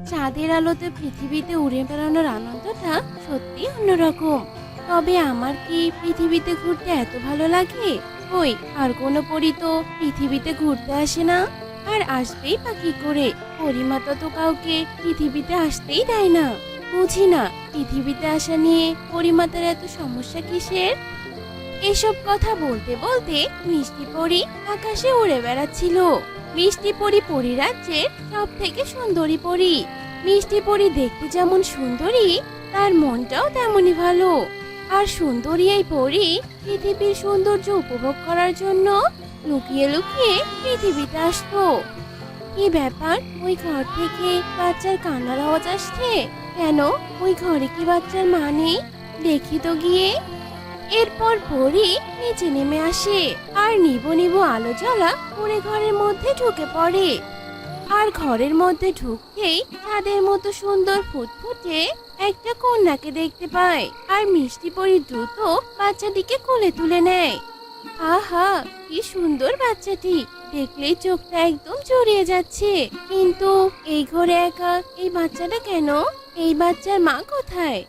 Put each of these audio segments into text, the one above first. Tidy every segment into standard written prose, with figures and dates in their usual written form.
চাঁদের আলোতে পৃথিবীতে উড়ে বেড়ানোর আনন্দটা সত্যি অন্যরকম। তবে আমার কি পৃথিবীতে ঘুরতে এত ভালো লাগে? কই, আর কোনো পরী তো পৃথিবীতে ঘুরতে আসে না। আর আসবেই বা কি করে? পরিমাতা তো কাউকে পৃথিবীতে আসতেই দেয় না। বুঝি না পৃথিবীতে আসা নিয়ে পরিমাতার এত সমস্যা কিসের। এসব কথা বলতে বলতে মিষ্টি পরী আকাশে উড়ে বেড়াচ্ছিল। মিষ্টি পরী পরিরাজ্যের সব থেকে সুন্দরী পরী। মিষ্টি পরী দেখতে যেমন সুন্দরী, তার মনটাও তেমনই ভালো। আর সুন্দরী এই পরী পৃথিবীর সৌন্দর্য উপভোগ করার জন্য লুকিয়ে লুকিয়ে পৃথিবীতে আসতো। কি ব্যাপার, ওই ঘর থেকে বাচ্চার কান্নার আওয়াজ আসছে কেন? ওই ঘরে কি বাচ্চার মা নেই? দেখি তো গিয়ে। এরপর পরী নিচে নেমে আসে আর নিবু নিবু আলো জ্বলা পুরে ঘরের মধ্যে ঢুকে পড়ে। আর ঘরের মধ্যে ঢুকতেই চাঁদের মতো সুন্দর ফুটফুটে একটা কন্যাকে দেখতে পায়। আর মিষ্টি পরী দ্রুত বাচ্চাটিকে কোলে তুলে নেয়। আহা, কি সুন্দর বাচ্চাটি, দেখলেই চোখটা একদম জড়িয়ে যাচ্ছে। কিন্তু এই ঘরে একা এই বাচ্চাটা কেন? এই বাচ্চার মা কোথায়?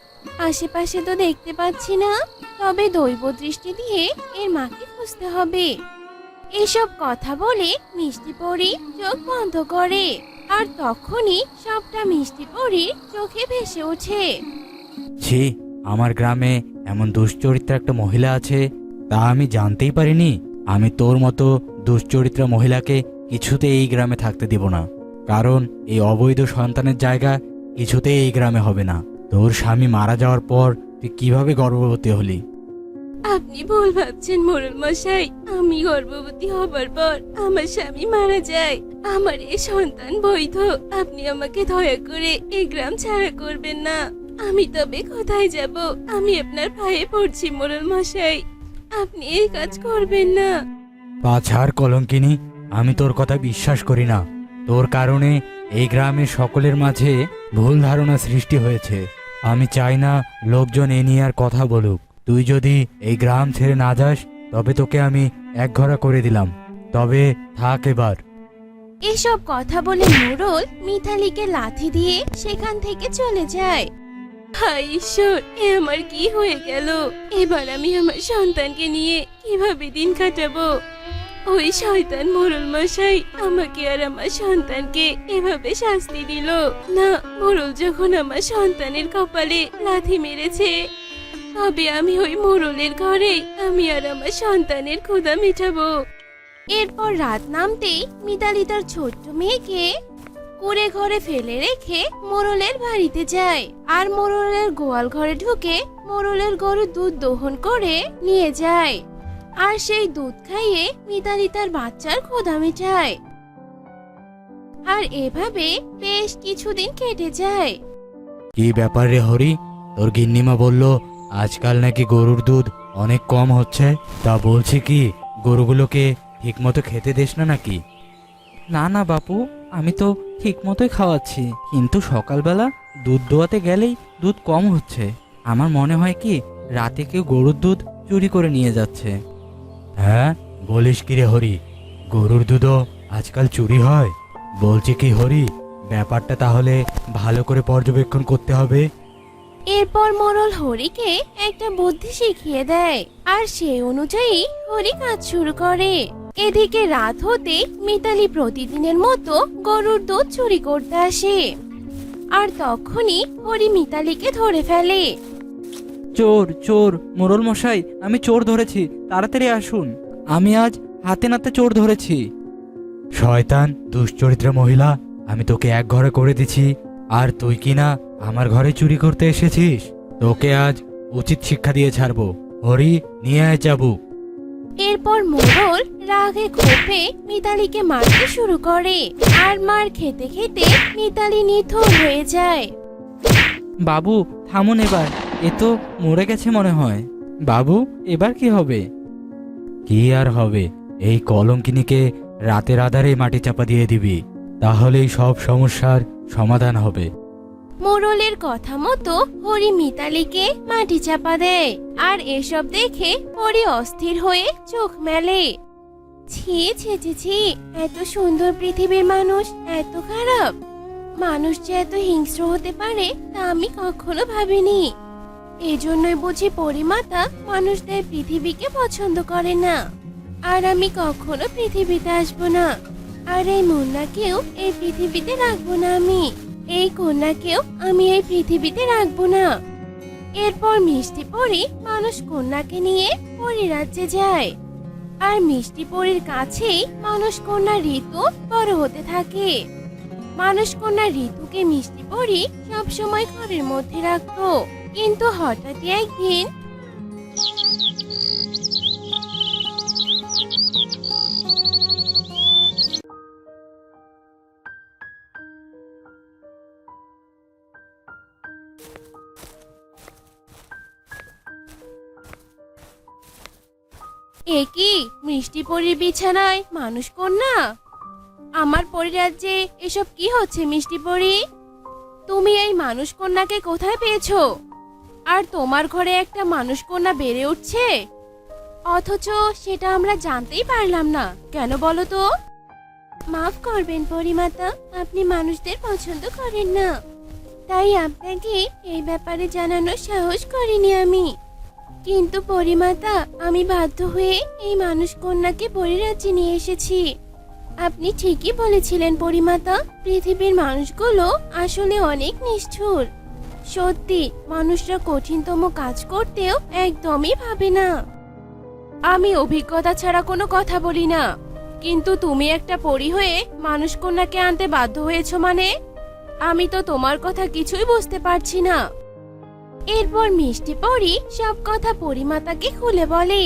আশেপাশে তো দেখতে পাচ্ছি না। তবে দৈব দৃষ্টি দিয়ে এর মাকে খুঁজতে হবে। এসব কথা বলে মিষ্টি পরী চোখ বন্ধ করে। আর তখনই সবটা মিষ্টি পরীর চোখে ভেসে ওঠে। ছি, আমার গ্রামে এমন দুশ্চরিত্রা একটা মহিলা আছে, তা আমি জানতেই পারিনি। আমি তোর মতো দুশ্চরিত্রা মহিলাকে কিছুতে এই গ্রামে থাকতে দিব না। কারণ এই অবৈধ সন্তানের জায়গা কিছুতেই এই গ্রামে হবে না। তোর স্বামী মারা যাওয়ার পর তুই কিভাবে গর্ভবতী হলি? আপনি ভুল ভাবছেন মোড়ল মশাই। আমি গর্ভবতী হবার পর আমার স্বামী মারা যায়। আমার এই সন্তান বৈধ। আপনি আমাকে দয়া করে এই গ্রাম ছাড়া করবেন না। আমি তবে কোথায় যাব? আমি আপনার পায়ে পড়ছি মোড়ল মশাই, আপনি এই কাজ করবেন না। পাছার কলঙ্কিনী, আমি তোর কথা বিশ্বাস করি না। তোর কারণে এই গ্রামের সকলের মাঝে ভুল ধারণা সৃষ্টি হয়েছে। আমি চাই না লোকজন এ নিয়ে আর কথা বলুক। তুই যদি এই গ্রাম ছেড়ে না যাস তবে তোকে আমি একঘরা করে দিলাম। তবে থাক এবার। এসব কথা বলে মোড়ল মিতালিকে লাথি দিয়ে সেখান থেকে চলে যায়। হায় ঈশ্বর, এ আমার কি হয়ে গেল? এবার আমি আমার সন্তানকে নিয়ে কিভাবে দিন কাটাবো? ওই শয়তান মোড়ল মশাই আমাকে আর আমার সন্তানকে এভাবে শাস্তি দিল না। মোড়ল যখন আমার সন্তানের কপালে লাথি মেরেছে, তবে আমি ওই মোড়লের ঘরে আমি আর আমার সন্তানের ক্ষুধা মেটাবো। এরপর রাত নামতেই মিতালি তার ছোট্ট মেয়েকে কুড়ে ঘরে ফেলে রেখে মোড়লের বাড়িতে যায়। আর মোড়লের গোয়াল ঘরে ঢুকে মোড়লের গরু দুধ দহন করে নিয়ে যায়। আর সেই দুধ খাইয়ে মিতালি তার বাচ্চার ক্ষুধা মেটায়। আর এভাবে বেশ কিছুদিন কেটে যায়। কি ব্যাপার রে হরি, তোর গিন্নিমা বলল আজকাল নাকি গরুর দুধ অনেক কম হচ্ছে। তা বলছি কি, গরুগুলোকে ঠিকমতো খেতে দিস না নাকি? না না বাপু, আমি তো ঠিক মতোই খাওয়াচ্ছি, কিন্তু সকালবেলা দুধ দোয়াতে গেলেই দুধ কম হচ্ছে। আমার মনে হয় কি রাতে কেউ গরুর দুধ চুরি করে নিয়ে যাচ্ছে। হ্যাঁ, বলিস কি রে হরি, গরুর দুধও আজকাল চুরি হয়? বলছি কি হরি, ব্যাপারটা তাহলে ভালো করে পর্যবেক্ষণ করতে হবে। এরপর মোড়ল হরিকে একটা বুদ্ধি শিখিয়ে দেয়। আর সেই অনুযায়ী হরি কাজ শুরু করে। এদিকে রাত হতে মিতালি প্রতিদিনের মতো গরুর দুধ চুরি করতে আসে। আর তখনই হরি মিতালিকে ধরে ফেলে। চোর চোর, মোড়ল মশাই আমি চোর ধরেছি, তাড়াতাড়ি আসুন। আমি আজ হাতে নাতে চোর ধরেছি। শয়তান দুশ্চরিত্রা মহিলা, আমি তোকে একঘরে করে দিছি, আর তুই কি না আমার ঘরে চুরি করতে এসেছিস? তোকে আজ উচিত শিক্ষা দিয়ে ছাড়বো। হরি, নিয়ে আয় চাবুক। এরপর মোড়ল রাগে ক্ষোভে মিতালিকে মারতে শুরু করে। আর মার খেতে খেতে মিতালি নিথর হয়ে যায়। বাবু থামুন এবার, এ তো মরে গেছে মনে হয়। বাবু এবার কি হবে? কি আর হবে, এই কলঙ্কিনীকে রাতের আধারে মাটি চাপা দিয়ে দিবি, তাহলেই সব সমস্যার সমাধান হবে। মোড়লের কথা মতো হরি মিতালিকে মাটি চাপা দেয়। আর এসব দেখে হরি অস্থির হয়ে চোখ মেলে। ছি ছি ছি ছি, এত সুন্দর পৃথিবীর মানুষ এত খারাপ। মানুষ যে এত হিংস্র হতে পারে তা আমি কখনো ভাবিনি। এজন্যই বুঝি পরিমাতা মানুষদের পৃথিবীকে পছন্দ করে না। আর আমি কখনো পৃথিবীতে আসবো না। আর এই মুন্নাকেও এই পৃথিবীতে রাখবো না আমি। এই কন্যাকেও আমি এই পৃথিবীতে রাখবো না। এরপর মিষ্টি পরী মানুষ কন্যাকে নিয়ে পরীরাজ্যে যায়। আর মিষ্টি পরীর কাছেই মানুষ কন্যা ঋতু বড় হতে থাকে। মানুষ কন্যা ঋতুকে মিষ্টি পরী সবসময় ঘরের মধ্যে রাখতো। কিন্তু হঠাৎই একদিন এ কি মিষ্টি পরীর বিছানায় মানুষ কন্যা? আমার পরিরাজ্যে এসব কি হচ্ছে মিষ্টি পরী? তুমি এই মানুষ কন্যাকে কোথায় পেয়েছো? আর তোমার ঘরে একটা মানুষ কন্যা বেড়ে উঠছে, অথচ সেটা আমরা জানতেই পারলাম না কেন বলো তো? মাফ করবেন পরিমাতা, আপনি মানুষদের পছন্দ করেন না, তাই আপনাকে এই ব্যাপারে জানানোর সাহস করিনি আমি। কিন্তু পরিমাতা, আমি বাধ্য হয়ে এই মানুষ কন্যাকে পরিরাজ্যে নিয়ে এসেছি। আপনি ঠিকই বলেছিলেন পরিমাতা, পৃথিবীর মানুষগুলো আসলে অনেক নিষ্ঠুর। সত্যি, মানুষরা কঠিনতম কাজ করতেও একদমই ভাবে না। আমি অভিজ্ঞতা ছাড়া কোনো কথা বলি না, কিন্তু তুমি একটা পরী হয়ে মানুষ কন্যাকে আনতে বাধ্য হয়েছো মানে? আমি তো তোমার কথা কিছুই বুঝতে পারছি না। এরপর মিষ্টি পরী সব কথা পরিমাতাকে খুলে বলে।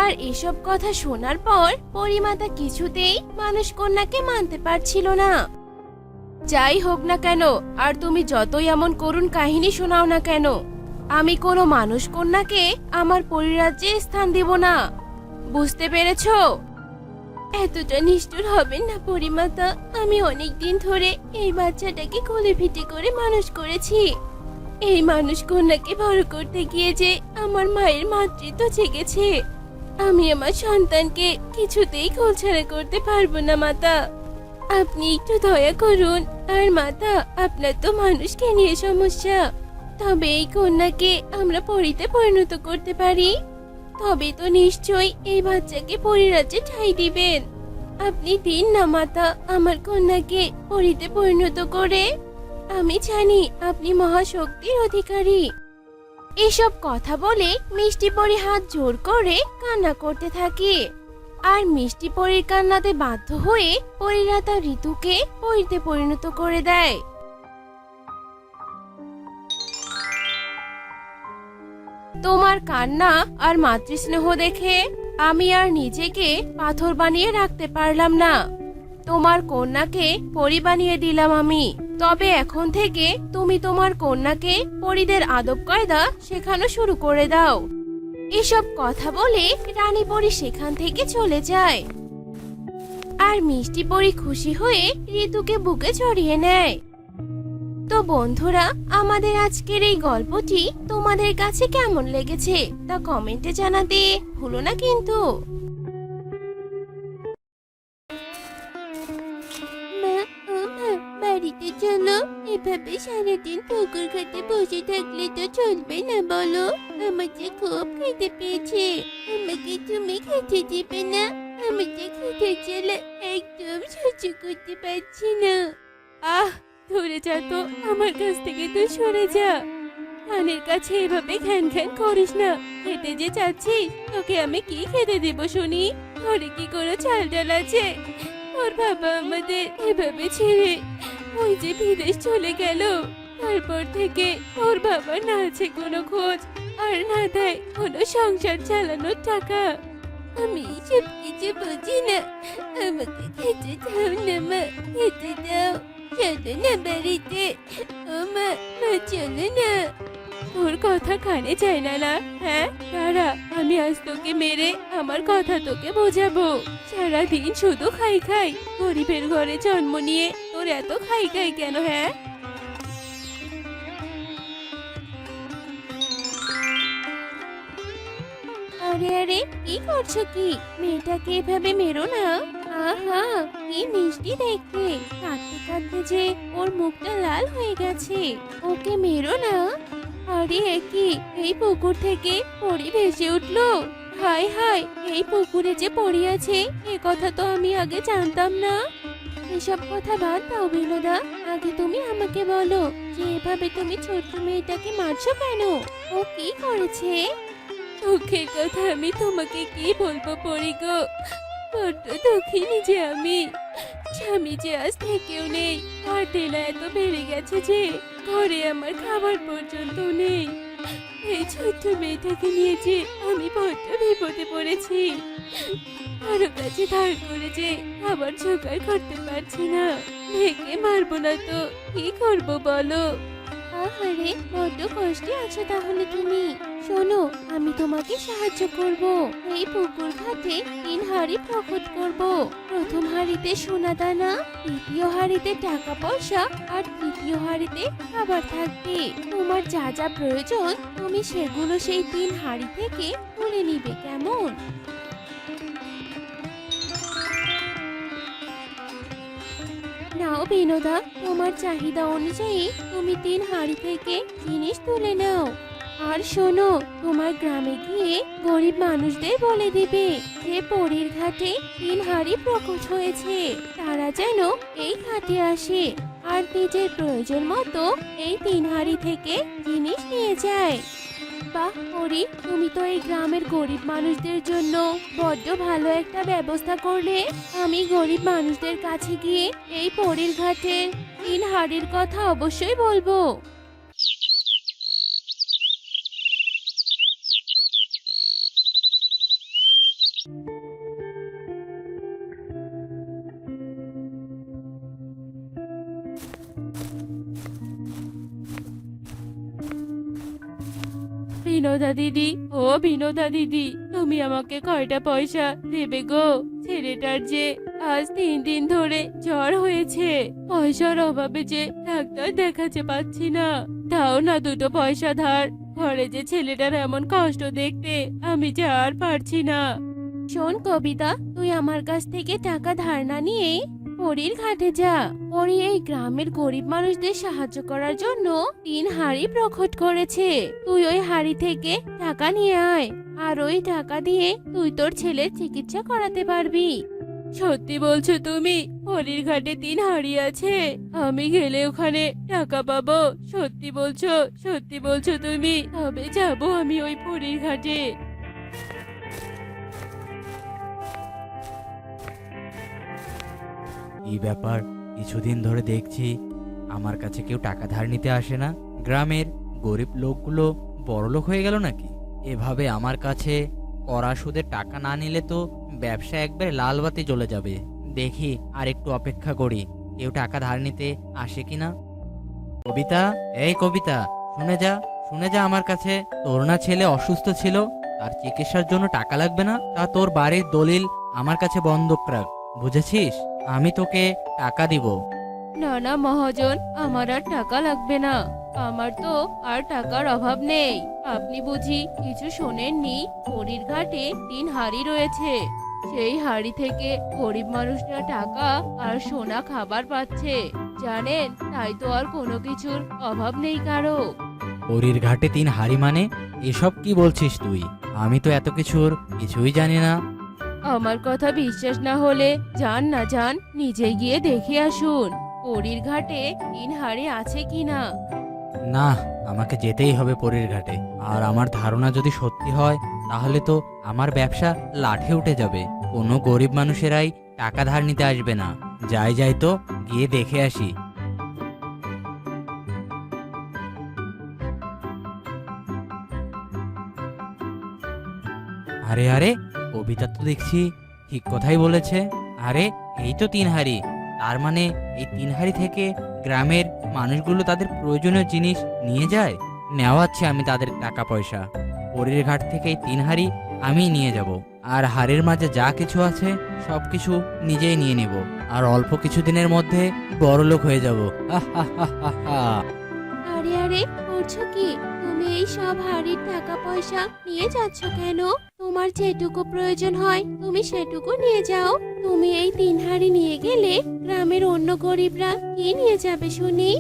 আর এসব কথা শোনার পর পরিমাতা কিছুতেই মানুষ কন্যাকে মানতে পারছিল না। যাই হোক না কেন, আর তুমি যতই এমন করুণ কাহিনী শোনাও না কেন, আমি কোনো মানুষ কন্যাকে আমার পরিরাজ্যে স্থান দেব না। বুঝতে পেরেছো? এতটা নিষ্ঠুর হবেন না পরিমাতা। আমি অনেক দিন ধরে এই বাচ্চাটাকে কোলে পিঠে করে মানুষ করেছি। এই মানুষ কন্যাকে বড় করতে গিয়ে যে আমার মায়ের মাতৃত্ব জেগেছে। আমি আমার সন্তানকে কিছুতেই গোলছাড়া করতে পারবো না মাতা। আপনি একটু দয়া করুন। আর মাতা, আপনার তো মানুষকে নিয়ে সমস্যা, তবে এই কন্যাকে আমরা পরীতে পরিণত করতে পারি। তবে তো নিশ্চয়ই এই বাচ্চাকে পরিরাজ্যে ঠাঁই দিবেন। আপনি দিন না মাতা আমার কন্যাকে পরীতে পরিণত করে। আমি জানি আপনি মহাশক্তির অধিকারী। এসব কথা বলে মিষ্টি পরী হাত জোর করে কান্না করতে থাকে। আর মিষ্টি পরীর কান্নাতে বাধ্য হয়ে পরীরা তার ঋতুকে পরীতে পরিণত করে দেয়। তোমার কান্না আর মাতৃস্নেহ দেখে আমি আর নিজেকে পাথর বানিয়ে রাখতে পারলাম না। তোমার কন্যাকে পরী বানিয়ে দিলাম আমি। তবে এখন থেকে তুমি তোমার কন্যাকে পরীদের আদব কায়দা শেখানো শুরু করে দাও। এসব কথা বলে রানী পরী সেখান থেকে চলে যায়। আর মিষ্টি পরী খুশি হয়ে ঋতুকে বুকে জড়িয়ে নেয়। তো বন্ধুরা, আমাদের আজকের এই গল্পটি তোমাদের কাছে কেমন লেগেছে তা কমেন্টে জানাতে ভুলো না কিন্তু। মা, ও মা, বাড়িতে চলো। এভাবে সারাদিন পুকুর ঘাটে বসে থাকলে তো চলবে না বলো। আমার যে খুব খেতে পেয়েছে, আমাকে তুমি খেতে দিবে না? আমি যে খেতে চলে একদম সহ্য করতে পারছি না। আহ, ধরে যা তো, আমার কাছ থেকে তুই সরে যা। কানের কাছে এভাবে ঘ্যান ঘ্যান করিস না। খেতে যে চাচ্ছিস, তোকে আমি কি খেতে দেব শুনি? ঘরে কি কোনো চাল ডাল আছে? ওর বাবা আমাদের এভাবে ছেড়ে ওই যে বিদেশ চলে গেল। তারপর থেকে ওর বাবা না আছে কোনো খোঁজ, আর না দেয় কোনো সংসার চালানোর টাকা। আমি সব কিছু বুঝি না। আমাকে খেতে দাও না মা, খেতে দাও। চলো না বাড়িতে। ও মা, মা চলো না। তোর কথা কানে যায় না না? হ্যাঁ, দাঁড়া, আমি আজ তোকে মেরে আমার কথা তোকে বোঝাবো। সারাদিন শুধু খাই খাই। গরিবের ঘরে জন্ম নিয়ে তোর এত খাই খাই কেন? হ্যাঁ, আরে আরে, কি করছো কি? মেয়েটাকে এভাবে মেরো না। আহা, কি মিষ্টি দেখতে। কাঁদতে কাঁদতে যে ওর মুখটা লাল হয়ে গেছে। ওকে মেরো না। আরে একি, এই পুকুর থেকে পরি ভেসে উঠলো। হায় হায়, এই পুকুরে যে পড়ি আছে এ কথা তো আমি আগে জানতাম না। এসব কথা বাদ দাও বিনোদা, আগে তুমি আমাকে বলো যে এভাবে তুমি ছোট্ট মেয়েটাকে মারছো কেন? ও কি করেছে? দুঃখের কথা আমি তোমাকে কি বলবো পরি গো। বড্ড দুঃখিনী যে আমি। স্বামী যে আজ থেকেও নেই, আর ঢেলা এত বেড়ে গেছে যে ঘরে আমার খাবার পর্যন্ত নেই। এই ছোট্ট মেয়েটাকে নিয়ে যে আমি বড্ড বিপদে পড়েছি। কারো কাছে ধার করে যে খাবার জোগাড় করতে পারছি না। মেয়েকে মারবো না তো কি করবো বলো? আহারে, বড্ড কষ্টে আছো তাহলে তুমি। শোনো, আমি তোমাকে সাহায্য করব। এই পুকুর ঘাটে 3 হাঁড়ি প্রকট করব। প্রথম হাঁড়িতে সোনা দানা, দ্বিতীয় হাঁড়িতে টাকা পয়সা, আর তৃতীয় হাঁড়িতে খাবার থাকবে। তোমার যা যা প্রয়োজন তুমি সেগুলো সেই 3 হাঁড়ি থেকে তুলে নিবে, কেমন? নাও বিনোদা, তোমার চাহিদা অনুযায়ী তুমি 3 হাঁড়ি থেকে জিনিস তুলে নাও। আর শোনো, তোমার গ্রামে গিয়ে গরিব মানুষদের বলে দিবে যে পরীর ঘাটে 3 হাঁড়ি প্রকট হয়েছে। তারা যেন এই ঘাটে আসে আর নিজের প্রয়োজন মতো এই 3 হাঁড়ি থেকে জিনিস নিয়ে যায়। বাহ পরি, তুমি তো এই গ্রামের গরিব মানুষদের জন্য বড্ড ভালো একটা ব্যবস্থা করলে। আমি গরিব মানুষদের কাছে গিয়ে এই পরীর ঘাটের 3 হাঁড়ির কথা অবশ্যই বলবো। বিনোদা দিদি, ও বিনোদা দিদি, তুমি আমাকে কয়টা পয়সা দেবে গো? ছেলেটার যে আজ 3 দিন ধরে জ্বর হয়েছে। পয়সার অভাবে যে ডাক্তার দেখাতে পাচ্ছি না। দাও না 2 পয়সা ধার। ঘরে যে ছেলেটার এমন কষ্ট দেখতে আমি যে আর পারছি না। শোন কবিতা, তুই আমার কাছ থেকে টাকা ধার না নিয়ে পরীর ঘাটে যা। পরী এই গ্রামের গরিব মানুষদের সাহায্য করার জন্য 3 হাঁড়ি প্রকট করেছে। তুই ওই হাঁড়ি থেকে টাকা নিয়ে আয়, আর ওই টাকা দিয়ে তুই তোর ছেলের চিকিৎসা করাতে পারবি। সত্যি বলছো তুমি? পরীর ঘাটে 3 হাঁড়ি আছে, আমি গেলে ওখানে টাকা পাবো? সত্যি বলছো? সত্যি বলছো তুমি? তবে যাবো আমি ওই পরীর ঘাটে। এই ব্যাপার, কিছুদিন ধরে দেখছি আমার কাছে কেউ টাকা ধার নিতে আসে না। গ্রামের গরিব লোকগুলো বড়লোক হয়ে গেল নাকি? এভাবে আমার কাছে কড়া সুদে টাকা না নিলে তো ব্যবসা একবার লাল বাতি জ্বলে যাবে। দেখি আর একটু অপেক্ষা করি, কেউ টাকা ধার নিতে আসে কিনা। কবিতা, এই কবিতা, শুনে যা, শুনে যা আমার কাছে। তোর না ছেলে অসুস্থ ছিল, তার চিকিৎসার জন্য টাকা লাগবে না? তা তোর বাড়ির দলিল আমার কাছে বন্ধক রাখ, বুঝেছিস? আমি তোকে টাকা দিব। না না মহাজন, আমার আর টাকা লাগবে না। আমার তো আর টাকার অভাব নেই। আপনি বুঝি কিছু শোনেননি? পরীর ঘাটে 3 হাঁড়ি রয়েছে। সেই হাঁড়ি থেকে গরিব মানুষরা টাকা আর সোনা খাবার পাচ্ছে, জানেন? তাই তো আর কোনো কিছুর অভাব নেই কারো। পরীর ঘাটে 3 হাঁড়ি মানে? এসব কি বলছিস তুই? আমি তো এত কিছুর কিছুই জানি না। আমার কথা বিশ্বাস না হলে যান না যান, নিজে গিয়ে দেখে আসুন পরীর ঘাটে 3 হাঁড়ি আছে কিনা। না, আমাকে যেতেই হবে পরীর ঘাটে। আর আমার ধারণা যদি সত্যি হয় তাহলে তো আমার ব্যবসা লাঠে উঠে যাবে। কোনো গরিব মানুষেরাই টাকা ধার নিতে আসবে না। যাই যাই তো, গিয়ে দেখে আসি। আরে আরে, কবিতা তো দেখছি ঠিক কথাই বলেছে। আরে এই তো 3 হাঁড়ি। তার মানে এই 3 হাঁড়ি থেকে গ্রামের মানুষগুলো তাদের প্রয়োজনীয় জিনিস নিয়ে যায়। নেওয়াচ্ছি আমি তাদের টাকা পয়সা। পরীর ঘাট থেকে এই 3 হাঁড়ি আমিই নিয়ে যাব, আর হাড়ির মাঝে যা কিছু আছে সব কিছু নিজেই নিয়ে নিব, আর অল্প কিছুদিনের মধ্যে বড়লোক হয়ে যাব। আরে আরে, করছো কি? তুমি তুমি এই সব হাড়ির টাকা পয়সা নিয়ে যাচ্ছ কেন? তোমার যেটুকু প্রয়োজন হয় তুমি সেটুকু নিয়ে যাও। তুমি এই 3 হাড়ি নিয়ে গেলে গ্রামের অন্য গরিবরা কি নিয়ে যাবে শুনি?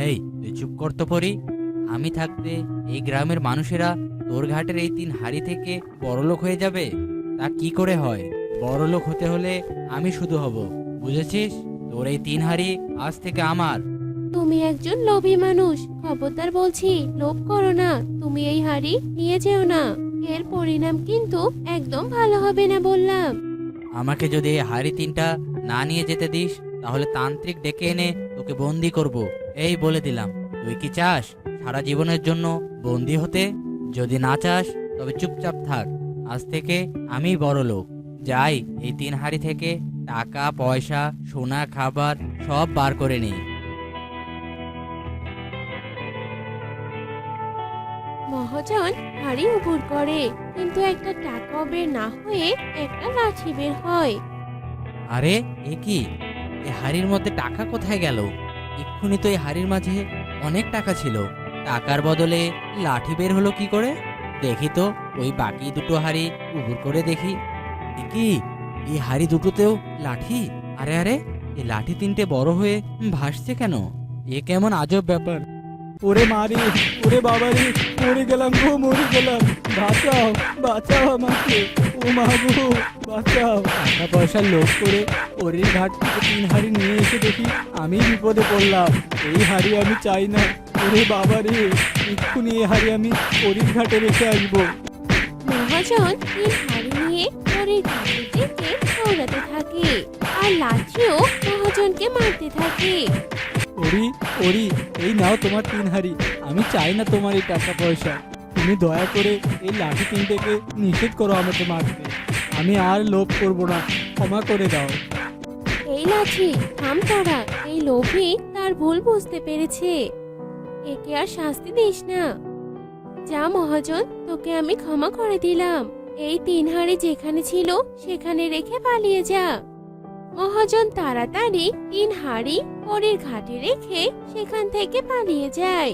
এই তুই চুপ কর তো পরি। আমি থাকতে এই গ্রামের মানুষেরা তোর ঘাটের এই 3 হাড়ি থেকে বড়লোক হয়ে যাবে? তা কি করে হয়? বড়লোক হতে হলে আমি শুধু হব, বুঝেছিস? তোর এই 3 হাড়ি আজ থেকে আমার। তুমি একজন লোভী মানুষ, খবরদার বলছি লোভ করো না। তুমি এই হাড়ি নিয়ে যেও না, এর পরিণাম কিন্তু একদম ভালো হবে না বললাম। আমাকে যদি এই হাড়ি 3টা না নিয়ে যেতে দিস তাহলে তান্ত্রিক ডেকে এনে তোকে বন্দি করব, এই বলে দিলাম। তুই কি চাস সারা জীবনের জন্য বন্দি হতে? যদি না চাস তবে চুপচাপ থাক। আজ থেকে আমি বড় লোক। যাই, এই 3 হাড়ি থেকে টাকা পয়সা সোনা খাবার সব বার করে নেই। মহাজন হাড়ি উপুর করে, কিন্তু একটা টাকাও বের না হয়ে একটা লাঠি বের হয়। আরে এ কি? এই হাড়ির মধ্যে টাকা কোথায় গেল? এক্ষুনি তো এই হাড়ির মাঝে অনেক টাকা ছিল, টাকার বদলে লাঠি বের হলো কি করে? দেখি তো ওই বাকি দুটো হাড়ি উবুর করে দেখি। এ কি, এই হাড়ি দুটোতেও লাঠি? আরে আরে, এই লাঠি 3টে বড় হয়ে ভাসছে কেন? এ কেমন আজব ব্যাপার! ওরে মারি, ওরে বাবারি, মরে গেলাম গো, মরে গেলাম। বাঁচাও, বাঁচাও আমাকে, ও মা গো, বাঁচাও। টাকা পয়সার লোভ করে ওরের ঘাট থেকে 3 হাড়ি নিয়ে এসে দেখি আমি বিপদে পড়লাম। এই হাড়ি আমি চাই না। ওরে বাবারে, এক্ষুনি এই হাড়ি আমি ওরির ঘাটে রেখে আসবো। মহাজন 3 হাড়ি নিয়ে পরের ঘাটের দিকে দৌড়াতে থাকে, আর লাঠিও মহাজনকে মারতে থাকে। ওরি, ওরি, এই নাও তোমার 3 হাড়ি। আমি চাই না তোমার এই টাকা পয়সা। তুমি দয়া করে এই লাঠি 3টেকে নিষেধ করো আমাকে মারতে। আমি আর লোভ করব না, ক্ষমা করে দাও। এই লাঠি থাম তোরা, এই লোভী তার ভুল বুঝতে পেরেছে, একে আর শাস্তি দিস না। যা মহাজন, তোকে আমি ক্ষমা করে দিলাম। এই 3 হাড়ি যেখানে ছিল সেখানে রেখে পালিয়ে যা। মহাজন তাড়াতাড়ি 3 হাড়ি পরের ঘাটে রেখে সেখান থেকে পালিয়ে যায়,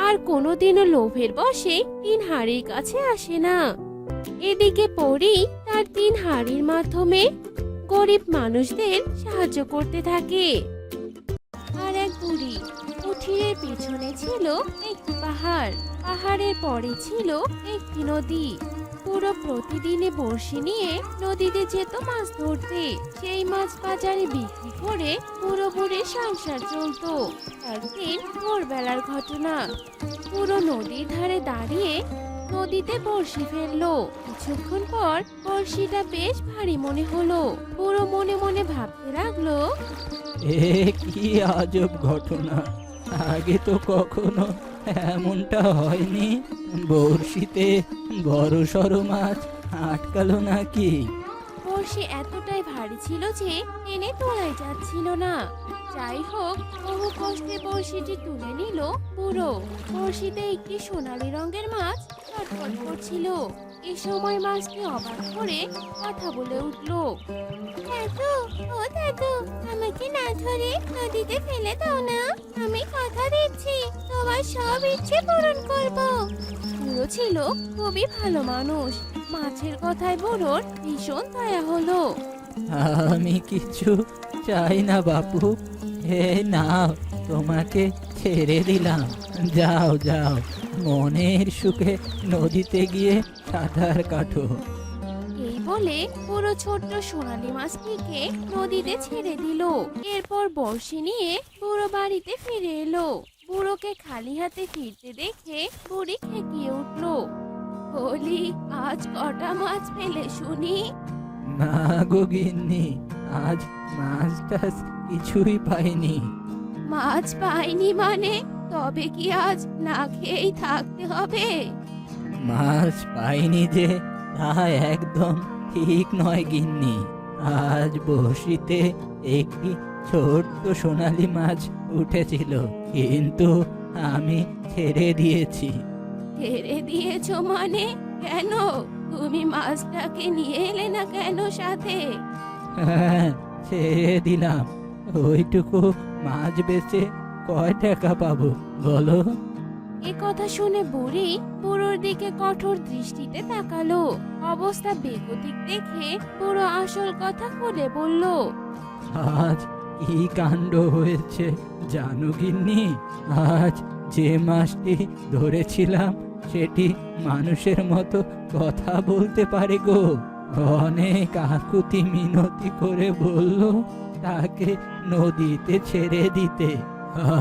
আর কোনোদিনও লোভের বশে 3 হাড়ির কাছে আসে না। এদিকে পরি তার 3 হাড়ির মাধ্যমে গরিব মানুষদের সাহায্য করতে থাকে। আর এক বুড়ি, কুঠিরের পেছনে ছিল একটি পাহাড়, পাহাড়ের পরে ছিল একটি নদী। পুরো প্রতিদিনে বড়শি নিয়ে নদীতে যেত মাছ ধরতে, সেই মাছ বাজারে বিক্রি করে পুরো বুড়ির সংসার চলতো। একদিন ভোরবেলার ঘটনা, পুরো নদীর ধারে দাঁড়িয়ে নদীতে বড়শি ফেললো। কিছুক্ষণ পর বড়শিটা বেশ ভারী মনে হলো। পুরো মনে মনে ভাবতে লাগলো, এ কি আজব ঘটনা! আগে তো কখনো এমনটা হয়নি। বড়শিতে বড় সড়ো মাছ আটকালো নাকি? বড়শি এতটাই ভারী ছিল যে টেনে তোলাই যাচ্ছিল না। যাই হোক, বহু কষ্টে বড়শিটি তুলে নিল বুড়ো। বড়শিতে একটি সোনালী রঙের মাছ ছটফট করছিল। এ সময় মাছটি অবাক করে কথা বলে উঠল, দাদু, ও দাদু, আমাকে না ধরে নদীতে ফেলে দাও না। আমি কথা দিচ্ছি তোমার সব ইচ্ছে পূরণ করব। বুড়ো ছিল খুবই ভালো মানুষ। মাছের কথায় বুড়োর ভীষণ দয়া হলো। আমি কিছু চাই না বাপু, হে নাও, তোমাকে ছেড়ে দিলাম। যাও যাও, মনের সুখে নদীতে গিয়ে সাঁতার কাটো। এই বলে পুরো ছোট্ট সোনালী মাছটিকে নদীতে ছেড়ে দিল। এরপর বড়শি নিয়ে বুড়ো বাড়িতে ফিরে এলো। বুড়োকে খালি হাতে ফিরতে দেখে বুড়ি খেকিয়ে উঠল, বলি, আজ কটা মাছ পেলে শুনি? না গো গিন্নি, আজ মাছ টাছ কিছুই পাইনি। মাছ পাইনি মানে? তবে কি আজ না খেয়েই থাকতে হবে? মাছ পাইনি যে তা একদম ঠিক নয় গিন্নি। আজ বড়শিতে একটি ছোট্ট সোনালী মাছ উঠেছিল, কিন্তু আমি ছেড়ে দিয়েছি। ছেড়ে দিয়েছো মানে? কেন? তুমি মাছটাকে নিয়ে এলে না কেন সাথে? হ্যাঁ, ছেড়ে দিলাম। ওইটুকু মাছ বেচে কয় টাকা পাবো বলো? এ কথা শুনে বুড়ি বুড়োর দিকে কঠোর দৃষ্টিতে তাকালো। অবস্থা বেগতিক দেখে বুড়ো আসল কথা খুলে বলল। আজ কি কাণ্ড হয়েছে জানো গিন্নি? আজ যে মাছটি ধরেছিলাম সেটি মানুষের মতো কথা বলতে পারে গো। অনেক আকুতি মিনতি করে বলল তাকে নদীতে ছেড়ে দিতে।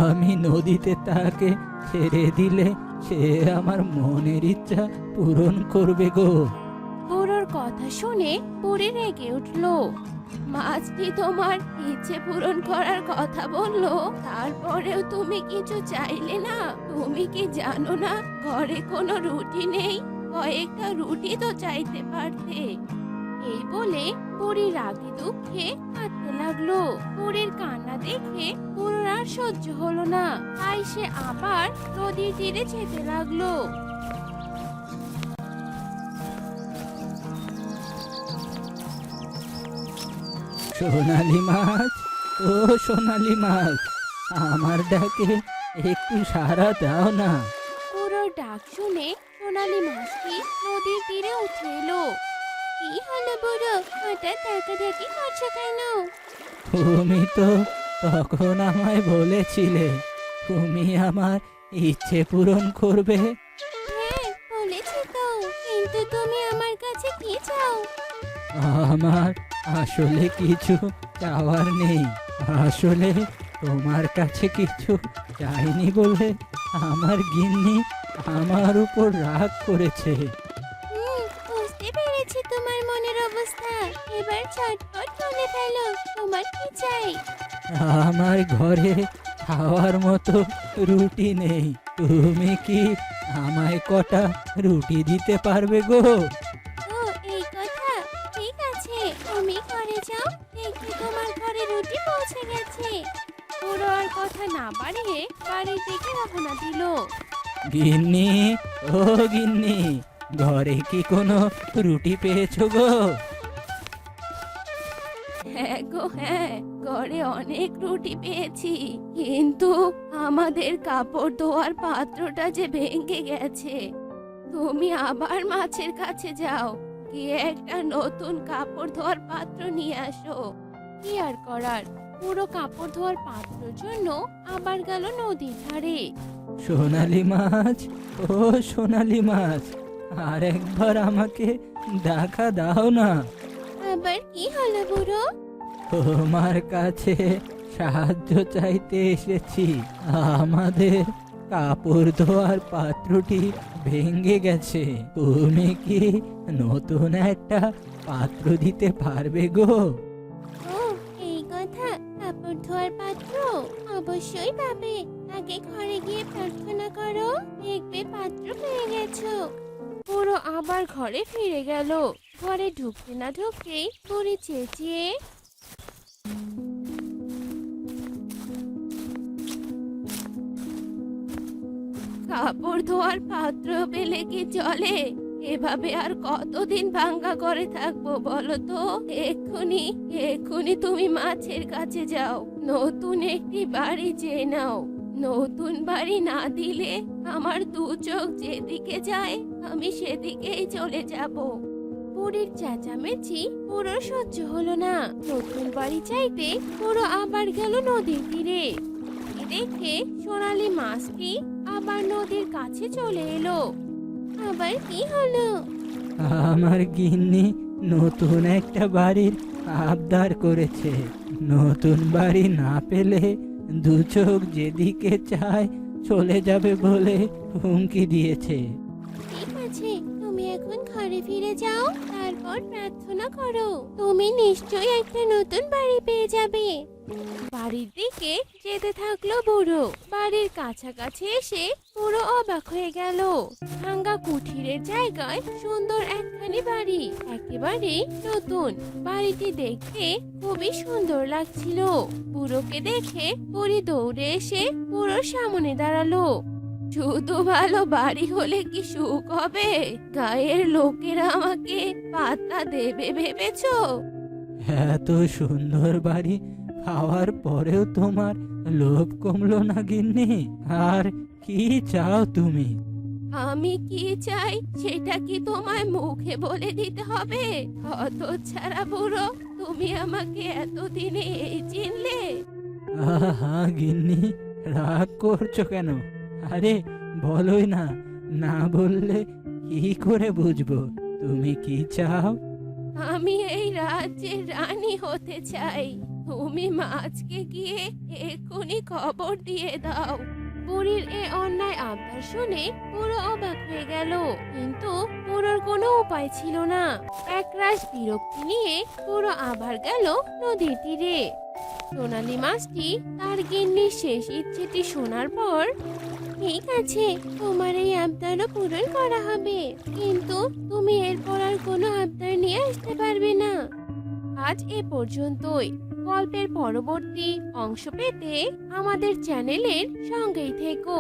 আমি নদীতে তাকে ছেড়ে দিলে সে আমার মনের ইচ্ছা পূরণ করবে গো। বুড়োর কথা শুনে বুড়ি রেগে উঠলো। মাছটি তোমার ইচ্ছে পূরণ করার কথা বললো, তারপরেও তুমি কিছু চাইলে না? তুমি কি জানো না ঘরে কোনো রুটি নেই? কয়েকটা রুটি তো চাইতে পারতে। এই বলে বুড়ি রাগে দুঃখে কাঁদতে লাগলো। বুড়ির কান্না দেখে বুড়োর আর সহ্য হলো না, তাই সে আবার নদীর তীরে যেতে লাগলো। সোনালি মাছ, ও সোনালি মাছ, আমার ডাকে একটু সাড়া দাও না। বুড়োর ডাক শুনে সোনালী মাছটি নদীর তীরে উঠে এলো। কি হলো বুড়ো, হঠাৎ ডাকাডাকি করছো কেন? তুমি তো তখন আমায় বলেছিলে তুমি আমার ইচ্ছে পূরণ করবে। হ্যাঁ বলেছি তো, কিন্তু তুমি আমার কাছে কি চাও? আমার আসলে কিছু চাওয়ার নেই। আসলে তোমার কাছে কিছু চাইনি বলে আমার গিন্নি আমার উপর রাগ করেছে। বুঝতে পেরেছি তোমার মনের অবস্থা। এবার ঝটপট বলে ফেলো, তোমার কি চাই? আমার ঘরে খাওয়ার মতো রুটি নেই। তুমি কি আমায় কটা রুটি দিতে পারবে গো? ও এই কথা, ঠিক আছে তুমি ঘরে যাও, দেখি তোমার ঘরে রুটি পৌঁছে গেছে। বুড়ো আর কথা না বাড়িয়ে বাড়ির দিকে রওনা দিল। গিন্নি, ও গিন্নি, ঘরে কি কোনো রুটি পেয়েছো গো? হ্যাঁ গো হ্যাঁ, ঘরে অনেক রুটি পেয়েছি, কিন্তু আমাদের কাপড় ধোয়ার পাত্রটা যে ভেঙে গেছে। তুমি আবার মাছের কাছে যাও, গিয়ে একটা নতুন কাপড় ধোয়ার পাত্র নিয়ে আসো। কি আর করার, পুরো কাপড় ধোয়ার পাত্রের জন্য আবার গেল নদীর ধারে। সোনালি মাছ, ও সোনালি মাছ, আর একবার আমাকে দেখা দাও না। আবার কি হলো বুড়ো? তোমার কাছে সাহায্য চাইতে এসেছি। আমাদের কাপড় ধোয়ার পাত্রটি ভেঙে গেছে। তুমি কি নতুন একটা পাত্র দিতে পারবে গো? ও এই কথা, কাপড় ধোয়ার পাত্র অবশ্যই পাবে। আগে ঘরে গিয়ে প্রার্থনা করো, দেখবে পাত্র পেয়ে গেছো। বুড়ো আবার ঘরে ফিরে গেল। ঘরে ঢুকতে না ঢুকতেই বুড়ি চেঁচিয়ে, কাপড় ধোয়ার পাত্র পেলে কি চলে? এভাবে আর কতদিন ভাঙ্গা করে থাকবো বলো তো? এক্ষুনি এক্ষুনি তুমি মাছের কাছে যাও, নতুন একটি বাড়ি চেয়ে নাও। নতুন বাড়ি না দিলে আমার দু চোখ যেদিকে যায় আমি সেদিকেই চলে যাব। বুড়ির চেঁচামেচি পুরো সহ্য হলো না। নতুন বাড়ি চাইতে পুরো আবার গেল নদীর তীরে। দেখে সোনালী মাছটি আবার নদীর কাছে চলে এলো। আবার কি হলো? আমার গিন্নি নতুন একটা বাড়ির আবদার করেছে। নতুন বাড়ি না পেলে দু চোখ যেদিকে চায় চলে যাবে বলে হুমকি দিয়েছে। ঠিক আছে, তুমি এখন ঘরে ফিরে যাও, তারপর প্রার্থনা করো, তুমি নিশ্চয়ই একটা নতুন বাড়ি পেয়ে যাবে। বাড়ির দিকে যেতে থাকলো বুড়ো। বাড়ির কাছাকাছি এসে পুরো অবাক হয়ে গেল। ভাঙ্গা কুঠিরের জায়গায় সুন্দর একখানি বাড়ি, একেবারে নতুন। বাড়িটি দেখতে খুবই সুন্দর লাগছিল। বুড়োকে দেখে বুড়ি দৌড়ে এসে বুড়োর সামনে দাঁড়ালো। শুধু ভালো বাড়ি হলে কি সুখ হবে? গায়ের লোকেরা আমাকে পাত্তা দেবে ভেবেছো? এত সুন্দর বাড়ি পাওয়ার পরেও তোমার লোভ কমলো না গিন্নি? আর কি চাও তুমি? আমি কি চাই সেটা কি তোমায় মুখে বলে দিতে হবে? হত ছাড়া বুড়ো, তুমি আমাকে এতদিনে এই চিনলে? আহা গিন্নি, রাগ করছো কেন? আরে বলোই না, না বললে কি করে বুঝবো তুমি কি চাও? আমি এই রাজ্যের রানী হতে চাই। তুমি মাছকে গিয়ে এক্ষুনি খবর দিয়ে দাও। বুড়ির এ অন্যায় আবদার শুনে পুরো অবাক হয়ে গেল, কিন্তু পুরোর কোনো উপায় ছিল না। একরাশ বিরক্তি নিয়ে পুরো আবার গেল নদীর তীরে। সোনালী মাছটি তার গিন্নির শেষ ইচ্ছেটি শোনার পর, ঠিক আছে, তোমার এই আবদারও পূরণ করা হবে, কিন্তু তুমি এরপর আর কোনো আবদার নিয়ে আসতে পারবে না। আজ এ পর্যন্তই। গল্পের পরবর্তী অংশ পেতে আমাদের চ্যানেলের সঙ্গেই থেকো।